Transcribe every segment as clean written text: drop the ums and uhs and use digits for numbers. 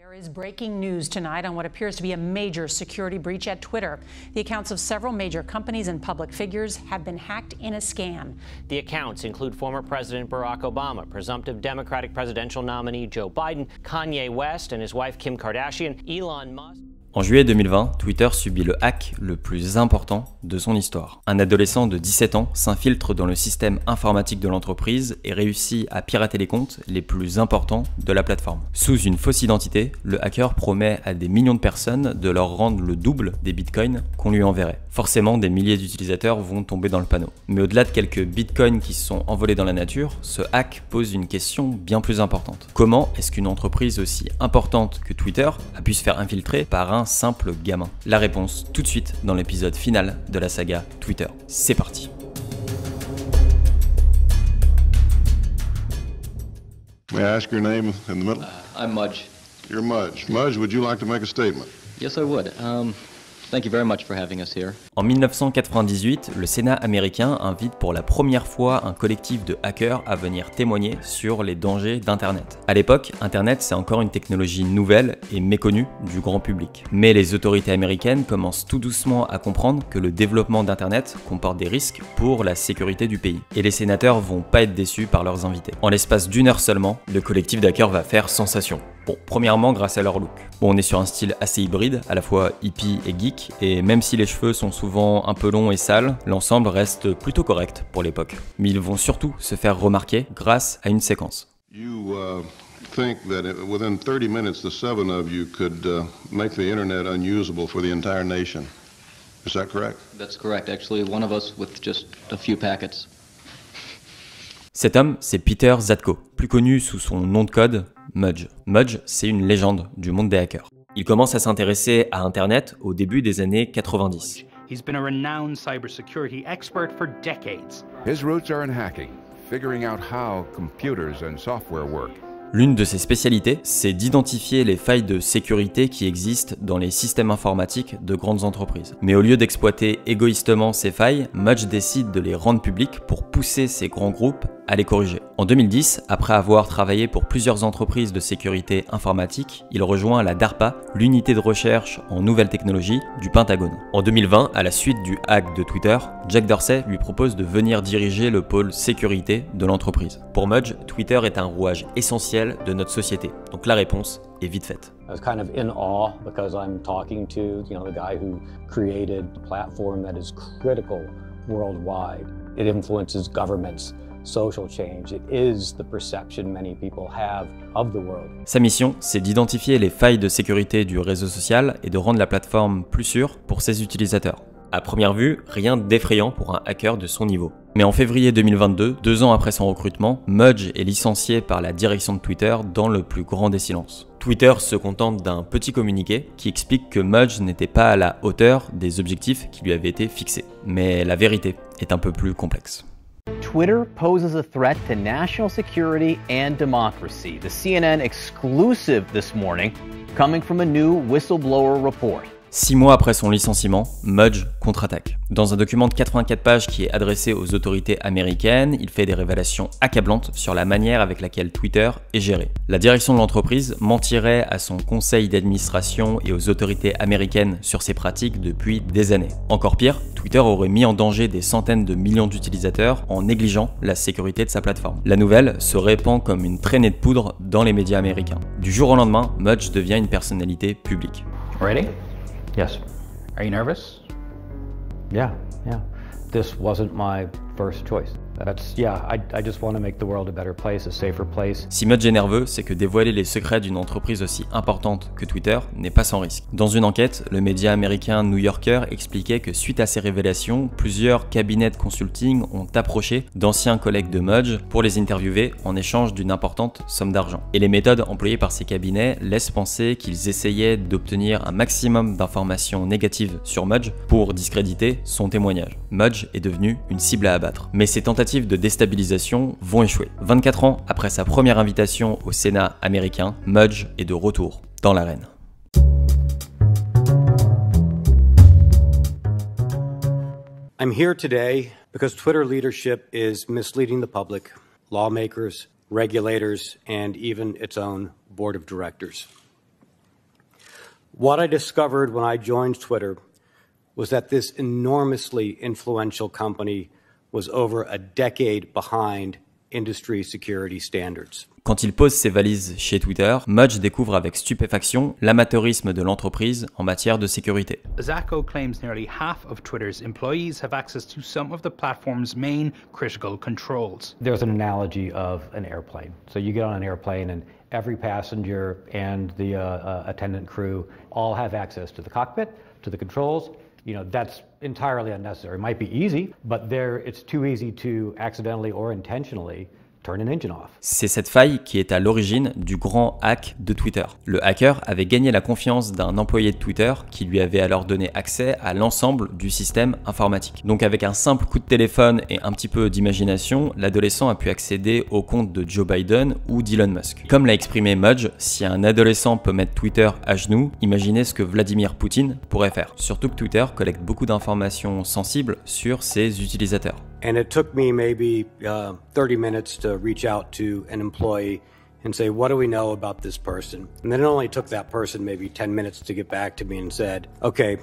There is breaking news tonight on what appears to be a major security breach at Twitter. The accounts of several major companies and public figures have been hacked in a scan. The accounts include former President Barack Obama, presumptive Democratic presidential nominee Joe Biden, Kanye West and his wife Kim Kardashian, Elon Musk. En juillet 2020, Twitter subit le hack le plus important de son histoire. Un adolescent de 17 ans s'infiltre dans le système informatique de l'entreprise et réussit à pirater les comptes les plus importants de la plateforme. Sous une fausse identité, le hacker promet à des millions de personnes de leur rendre le double des bitcoins qu'on lui enverrait. Forcément, des milliers d'utilisateurs vont tomber dans le panneau. Mais au-delà de quelques bitcoins qui se sont envolés dans la nature, ce hack pose une question bien plus importante. Comment est-ce qu'une entreprise aussi importante que Twitter a pu se faire infiltrer par un simple gamin? La réponse tout de suite dans l'épisode final de la saga Twitter. C'est parti. May I ask your name in the middle? I'm Mudge. You're Mudge. Mudge, would you like to make a statement? Yes, I would. Thank you very much for having us here. En 1998, le Sénat américain invite pour la première fois un collectif de hackers à venir témoigner sur les dangers d'Internet. À l'époque, Internet c'est encore une technologie nouvelle et méconnue du grand public. Mais les autorités américaines commencent tout doucement à comprendre que le développement d'Internet comporte des risques pour la sécurité du pays. Et les sénateurs vont pas être déçus par leurs invités. En l'espace d'une heure seulement, le collectif d'hackers va faire sensation. Bon, premièrement grâce à leur look. Bon, on est sur un style assez hybride, à la fois hippie et geek, et même si les cheveux sont souvent un peu longs et sales, l'ensemble reste plutôt correct pour l'époque. Mais ils vont surtout se faire remarquer grâce à une séquence. You think that within 30 minutes the seven of you could make the internet unusable for the entire nation. Is that correct? That's correct. Actually, one of us with just a few packets. Cet homme, c'est Peter Zatko, plus connu sous son nom de code Mudge. Mudge, c'est une légende du monde des hackers. Il commence à s'intéresser à Internet au début des années 90. He's been a renowned cybersecurity expert for decades. His roots are in hacking, figuring out how computers and software work. L'une de ses spécialités, c'est d'identifier les failles de sécurité qui existent dans les systèmes informatiques de grandes entreprises. Mais au lieu d'exploiter égoïstement ces failles, Mudge décide de les rendre publiques pour pousser ces grands groupes à les corriger. En 2010, après avoir travaillé pour plusieurs entreprises de sécurité informatique, il rejoint la DARPA, l'unité de recherche en nouvelles technologies du Pentagone. En 2020, à la suite du hack de Twitter, Jack Dorsey lui propose de venir diriger le pôle sécurité de l'entreprise. Pour Mudge, Twitter est un rouage essentiel de notre société. Donc la réponse est vite faite. I was kind of in awe because I'm talking to, the guy who created a platform that is critical worldwide. It influences governments, social change. It is the perception many people have of the world. Sa mission, c'est d'identifier les failles de sécurité du réseau social et de rendre la plateforme plus sûre pour ses utilisateurs. À première vue, rien d'effrayant pour un hacker de son niveau. Mais en février 2022, 2 ans après son recrutement, Mudge est licencié par la direction de Twitter dans le plus grand des silences. Twitter se contente d'un petit communiqué qui explique que Mudge n'était pas à la hauteur des objectifs qui lui avaient été fixés. Mais la vérité est un peu plus complexe. Twitter poses a threat to national security and democracy. The CNN exclusive this morning, coming from a new whistleblower report. 6 mois après son licenciement, Mudge contre-attaque. Dans un document de 84 pages qui est adressé aux autorités américaines, il fait des révélations accablantes sur la manière avec laquelle Twitter est géré. La direction de l'entreprise mentirait à son conseil d'administration et aux autorités américaines sur ses pratiques depuis des années. Encore pire, Twitter aurait mis en danger des centaines de millions d'utilisateurs en négligeant la sécurité de sa plateforme. La nouvelle se répand comme une traînée de poudre dans les médias américains. Du jour au lendemain, Mudge devient une personnalité publique. Ready? Yes. Are you nervous? Yeah. This wasn't my first choice. I just want to make the world a better place, a safer place. Si Mudge est nerveux, c'est que dévoiler les secrets d'une entreprise aussi importante que Twitter n'est pas sans risque. Dans une enquête, le média américain New Yorker expliquait que suite à ces révélations, plusieurs cabinets de consulting ont approché d'anciens collègues de Mudge pour les interviewer en échange d'une importante somme d'argent. Et les méthodes employées par ces cabinets laissent penser qu'ils essayaient d'obtenir un maximum d'informations négatives sur Mudge pour discréditer son témoignage. Mudge est devenu une cible à abattre. Mais ces tentatives de déstabilisation vont échouer. 24 ans après sa première invitation au Sénat américain, Mudge est de retour dans l'arène. I'm here today because Twitter leadership is misleading the public, lawmakers, regulators, and even its own board of directors. What I discovered when I joined Twitter was that this enormously influential company was over a decade behind industry security standards. Quand il pose ses valises chez Twitter, Mudge découvre avec stupéfaction l'amateurisme de l'entreprise en matière de sécurité. Zacko claims nearly half of Twitter's employees have access to some of the platform's main critical controls. There's an analogy of an airplane. So you get on an airplane and every passenger and the attendant crew all have access to the cockpit, to the controls. You know, that's entirely unnecessary. It might be easy, but it's too easy to accidentally or intentionally turn an engine off. C'est cette faille qui est à l'origine du grand hack de Twitter. Le hacker avait gagné la confiance d'un employé de Twitter qui lui avait alors donné accès à l'ensemble du système informatique. Donc avec un simple coup de téléphone et un petit peu d'imagination, l'adolescent a pu accéder au compte de Joe Biden ou d'Elon Musk. Comme l'a exprimé Mudge, si un adolescent peut mettre Twitter à genoux, imaginez ce que Vladimir Poutine pourrait faire. Surtout que Twitter collecte beaucoup d'informations sensibles sur ses utilisateurs. And it took me maybe 30 minutes to reach out to an employee and say, what do we know about this person? And then it only took that person maybe 10 minutes to get back to me and said, okay,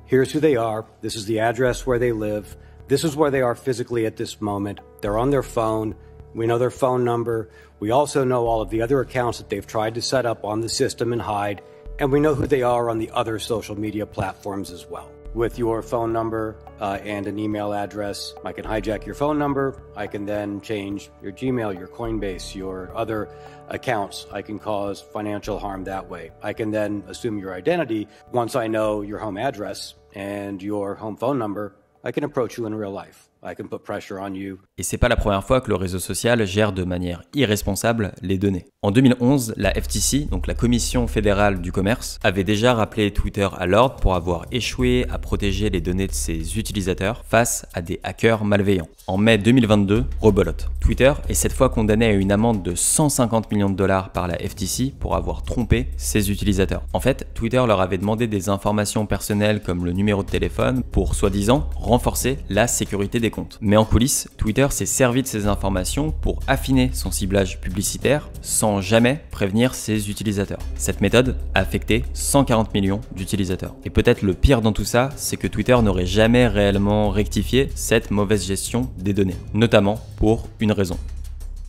here's who they are. This is the address where they live. This is where they are physically at this moment. They're on their phone. We know their phone number. We also know all of the other accounts that they've tried to set up on the system and hide. And we know who they are on the other social media platforms as well. With your phone number and an email address, I can hijack your phone number. I can then change your Gmail, your Coinbase, your other accounts. I can cause financial harm that way. I can then assume your identity. Once I know your home address and your home phone number, I can approach you in real life. I can put pressure on you. Et c'est pas la première fois que le réseau social gère de manière irresponsable les données. En 2011, la FTC, donc la Commission fédérale du commerce, avait déjà rappelé Twitter à l'ordre pour avoir échoué à protéger les données de ses utilisateurs face à des hackers malveillants. En mai 2022, rebelote. Twitter est cette fois condamné à une amende de 150 millions de dollars par la FTC pour avoir trompé ses utilisateurs. En fait, Twitter leur avait demandé des informations personnelles comme le numéro de téléphone pour, soi-disant, renforcer la sécurité des comptes. Mais en coulisses, Twitter s'est servi de ces informations pour affiner son ciblage publicitaire sans jamais prévenir ses utilisateurs. Cette méthode a affecté 140 millions d'utilisateurs. Et peut-être le pire dans tout ça, c'est que Twitter n'aurait jamais réellement rectifié cette mauvaise gestion des données, notamment pour une raison.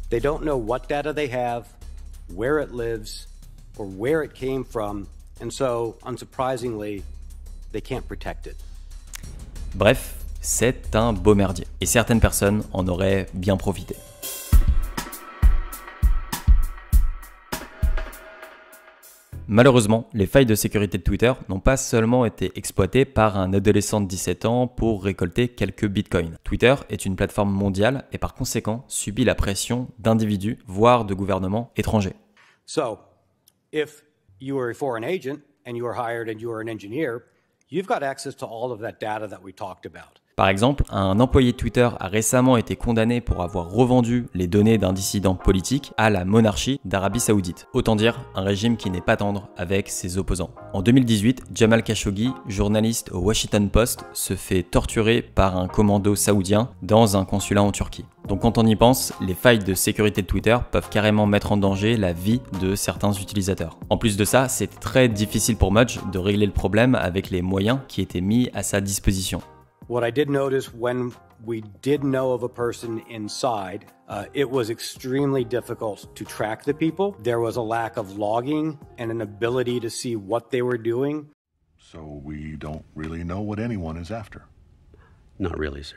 They don't know what data they have, where it lives, or where it came from, and so, unsurprisingly, they can't protect it. Bref, c'est un beau merdier. Et certaines personnes en auraient bien profité. Malheureusement, les failles de sécurité de Twitter n'ont pas seulement été exploitées par un adolescent de 17 ans pour récolter quelques bitcoins. Twitter est une plateforme mondiale et par conséquent subit la pression d'individus, voire de gouvernements étrangers. So, if you are a foreign agent and you are hired and you are an engineer, you've got access to all of that data that we talked about. Par exemple, un employé de Twitter a récemment été condamné pour avoir revendu les données d'un dissident politique à la monarchie d'Arabie Saoudite. Autant dire un régime qui n'est pas tendre avec ses opposants. En 2018, Jamal Khashoggi, journaliste au Washington Post, se fait torturer par un commando saoudien dans un consulat en Turquie. Donc quand on y pense, les failles de sécurité de Twitter peuvent carrément mettre en danger la vie de certains utilisateurs. En plus de ça, c'est très difficile pour Mudge de régler le problème avec les moyens qui étaient mis à sa disposition. What I did notice when we did know of a person inside, it was extremely difficult to track the people. There was a lack of logging and an ability to see what they were doing. So we don't really know what anyone is after. Not really, sir.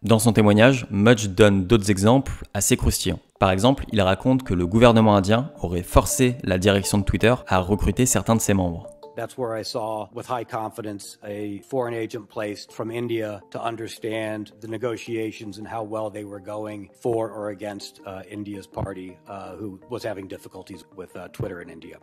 Dans son témoignage, Mudge donne d'autres exemples assez croustillants. Par exemple, il raconte que le gouvernement indien aurait forcé la direction de Twitter à recruter certains de ses membres. That's where I saw, with high confidence, a foreign agent placed from India to understand the negotiations and how well they were going for or against India's party, who was having difficulties with Twitter in India.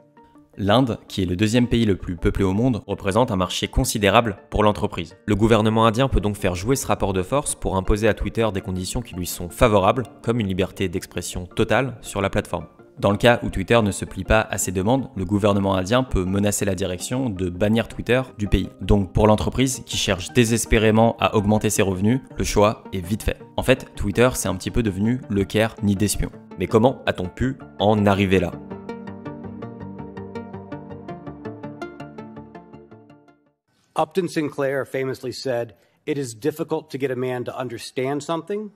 L'Inde, qui est le deuxième pays le plus peuplé au monde, représente un marché considérable pour l'entreprise. Le gouvernement indien peut donc faire jouer ce rapport de force pour imposer à Twitter des conditions qui lui sont favorables, comme une liberté d'expression totale sur la plateforme. Dans le cas où Twitter ne se plie pas à ces demandes, le gouvernement indien peut menacer la direction de bannir Twitter du pays. Donc pour l'entreprise qui cherche désespérément à augmenter ses revenus, le choix est vite fait. En fait, Twitter c'est un petit peu devenu le Caire nid d'espions. Mais comment a-t-on pu en arriver là ? Upton Sinclair famously said, "It is difficult to get a man to understand something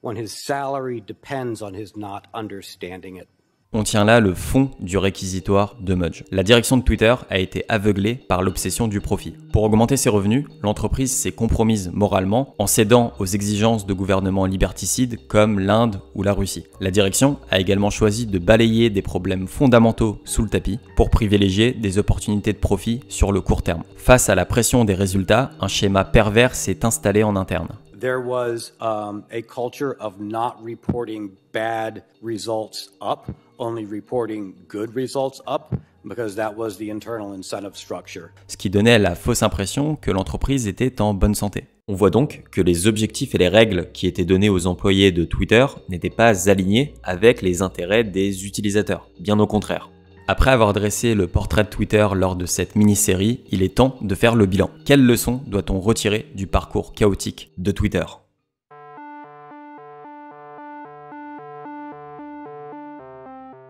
when his salary depends on his not understanding it." On tient là le fond du réquisitoire de Mudge. La direction de Twitter a été aveuglée par l'obsession du profit. Pour augmenter ses revenus, l'entreprise s'est compromise moralement en cédant aux exigences de gouvernements liberticides comme l'Inde ou la Russie. La direction a également choisi de balayer des problèmes fondamentaux sous le tapis pour privilégier des opportunités de profit sur le court terme. Face à la pression des résultats, un schéma pervers s'est installé en interne. There was a culture of not reporting bad results up, only reporting good results up, because that was the internal incentive structure. Ce qui donnait la fausse impression que l'entreprise était en bonne santé. On voit donc que les objectifs et les règles qui étaient donnés aux employés de Twitter n'étaient pas alignés avec les intérêts des utilisateurs, bien au contraire. Après avoir dressé le portrait de Twitter lors de cette mini-série, il est temps de faire le bilan. Quelles leçons doit-on retirer du parcours chaotique de Twitter ?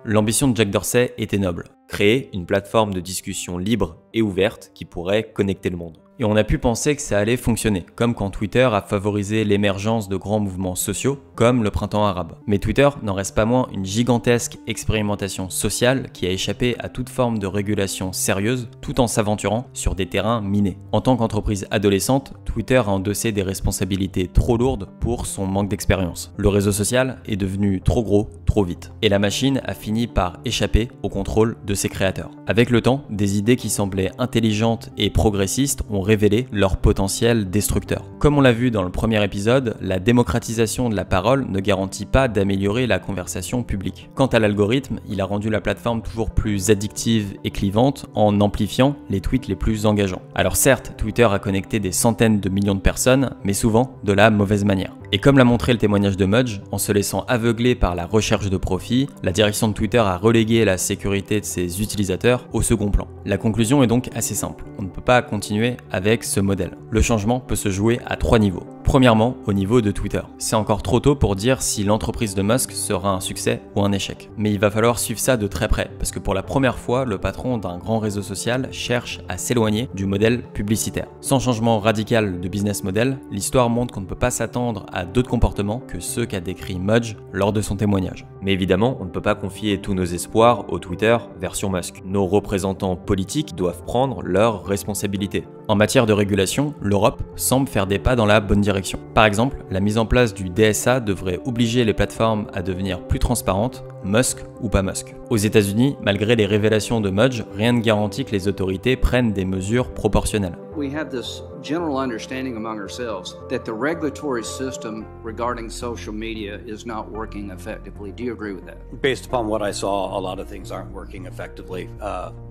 L'ambition de Jack Dorsey était noble, créer une plateforme de discussion libre et ouverte qui pourrait connecter le monde. Et on a pu penser que ça allait fonctionner, comme quand Twitter a favorisé l'émergence de grands mouvements sociaux, comme le printemps arabe. Mais Twitter n'en reste pas moins une gigantesque expérimentation sociale qui a échappé à toute forme de régulation sérieuse, tout en s'aventurant sur des terrains minés. En tant qu'entreprise adolescente, Twitter a endossé des responsabilités trop lourdes pour son manque d'expérience. Le réseau social est devenu trop gros, trop vite. Et la machine a fini par échapper au contrôle de ses créateurs. Avec le temps, des idées qui semblaient intelligentes et progressistes ont révélé leur potentiel destructeur. Comme on l'a vu dans le premier épisode, la démocratisation de la parole ne garantit pas d'améliorer la conversation publique. Quant à l'algorithme, il a rendu la plateforme toujours plus addictive et clivante en amplifiant les tweets les plus engageants. Alors certes, Twitter a connecté des centaines de millions de personnes, mais souvent de la mauvaise manière. Et comme l'a montré le témoignage de Mudge, en se laissant aveugler par la recherche de profit, la direction de Twitter a relégué la sécurité de ses utilisateurs au second plan. La conclusion est donc assez simple. On ne peut pas continuer avec ce modèle. Le changement peut se jouer à 3 niveaux. Premièrement, au niveau de Twitter. C'est encore trop tôt pour dire si l'entreprise de Musk sera un succès ou un échec. Mais il va falloir suivre ça de très près, parce que pour la première fois, le patron d'un grand réseau social cherche à s'éloigner du modèle publicitaire. Sans changement radical de business model, l'histoire montre qu'on ne peut pas s'attendre à d'autres comportements que ceux qu'a décrit Mudge lors de son témoignage. Mais évidemment, on ne peut pas confier tous nos espoirs au Twitter version Musk. Nos représentants politiques doivent prendre leurs responsabilités. En matière de régulation, l'Europe semble faire des pas dans la bonne direction. Par exemple, la mise en place du DSA devrait obliger les plateformes à devenir plus transparentes, Musk ou pas Musk. Aux États-Unis, malgré les révélations de Mudge, rien ne garantit que les autorités prennent des mesures proportionnelles. We have this general understanding among ourselves that the regulatory system regarding social media is not working effectively. Do you agree with that? Based upon what I saw, a lot of things aren't working effectively.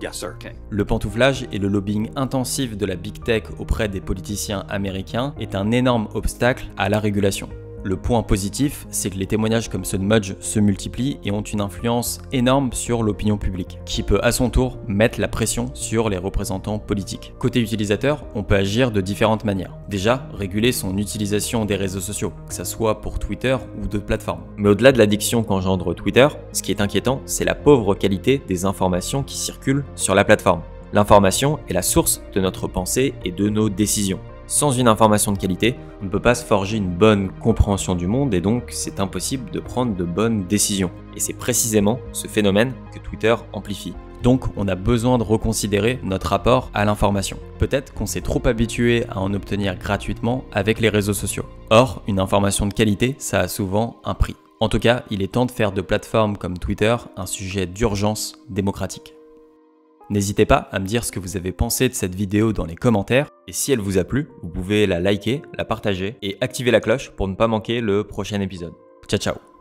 Yes, sir. Okay. Le pantouflage et le lobbying intensif de la Big Tech auprès des politiciens américains est un énorme obstacle à la régulation. Le point positif, c'est que les témoignages comme ceux de Mudge se multiplient et ont une influence énorme sur l'opinion publique, qui peut à son tour mettre la pression sur les représentants politiques. Côté utilisateur, on peut agir de différentes manières. Déjà, réguler son utilisation des réseaux sociaux, que ce soit pour Twitter ou d'autres plateformes. Mais au-delà de l'addiction qu'engendre Twitter, ce qui est inquiétant, c'est la pauvre qualité des informations qui circulent sur la plateforme. L'information est la source de notre pensée et de nos décisions. Sans une information de qualité, on ne peut pas se forger une bonne compréhension du monde et donc c'est impossible de prendre de bonnes décisions. Et c'est précisément ce phénomène que Twitter amplifie. Donc on a besoin de reconsidérer notre rapport à l'information. Peut-être qu'on s'est trop habitué à en obtenir gratuitement avec les réseaux sociaux. Or, une information de qualité, ça a souvent un prix. En tout cas, il est temps de faire de plateformes comme Twitter un sujet d'urgence démocratique. N'hésitez pas à me dire ce que vous avez pensé de cette vidéo dans les commentaires, et si elle vous a plu, vous pouvez la liker, la partager et activer la cloche pour ne pas manquer le prochain épisode. Ciao ciao!